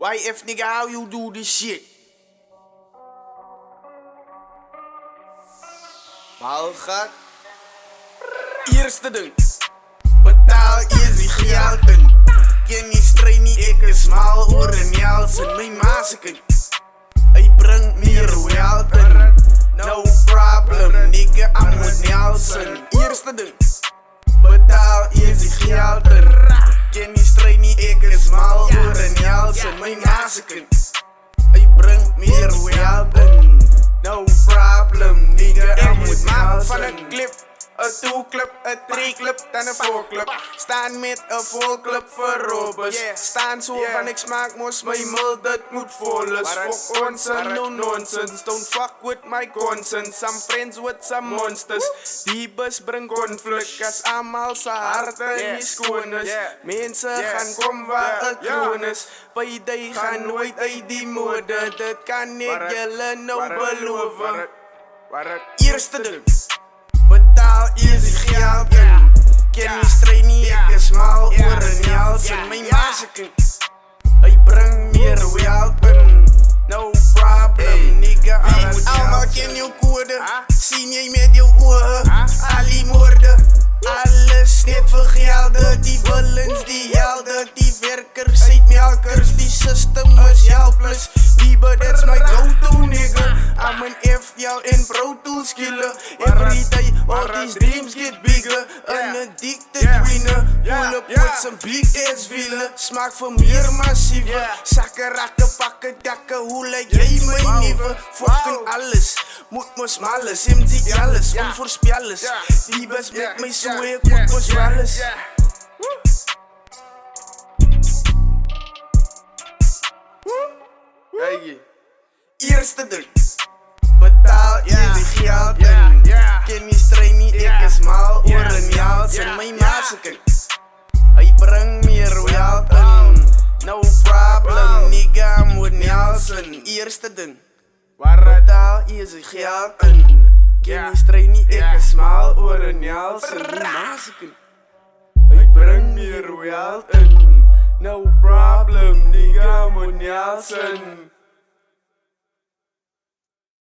YF nigga, how you do this shit? Balgat. Eerste ding. Betaal easy geld in. Ken die strijd niet, ik is mal oor en Jelsen. My ma's een kind. Hij brengt meer geld in. No problem, nigga, I'm with Nelson. Eerste ding. Betaal easy geld in. Ken die strijd niet, ik is mal oor en Jelsen. My ma's een kind. Hij brengt meer geld in. No problem, nigga, I'm with Nelson. Van een clip. Een 2-club, een 3-club, dan een 4-club. Staan met een volclub voor robbers. Staan zo van ik smaak mos, my mul dat moet vol is. Fuck ons en no nonsense. Don't fuck with my conscience. I'm friends with some monsters. Die bus bring conflict. As allemaal zijn harten niet schoon is. Mensen gaan kom waar het groen is. Bij die gaan nooit uit die mode. Dat kan ik jullie nou beloven. Eerste ding. Betaal easy geld in. Ken die strijd niet, ik is mal oor en Jelsen. My ma's een kind. Hij brengt meer geld in. No problem, nigga, I'm with allemaal ken je code. Zien jij met je ogen. Ali moorden. Alles net vergelden. Die villains, die helden. Die werkers, zeetmelkers. Die system is helpless. Die that's my go-to nigga. I'm an FL in Pro Tools killer. Every day all these dreams get bigger. An addicted winner. Pull up with some big ass villain. Smaak voor meer massieve. Zakken, rakken, pakken, dakken. Hoe lijkt jij mijn nieuwe? Fucking alles. Moet me smallen. Sim ziet alles. Onvoorspellers. Die best met mij zo ik moet me zwelles. Eerste ding. Betaal easy geld in. Ken die strijd niet, ik is mal oor en Jelsen. My ma's een kind. Hij brengt meer geld in. No problem, nigga, I'm with Nelson. Eerste ding. Betaal easy geld in. Ken die strijd niet, ik is mal oor en Jelsen. My ma's een kind. Hij brengt meer geld in. No problem, nigga, I'm with Nelson.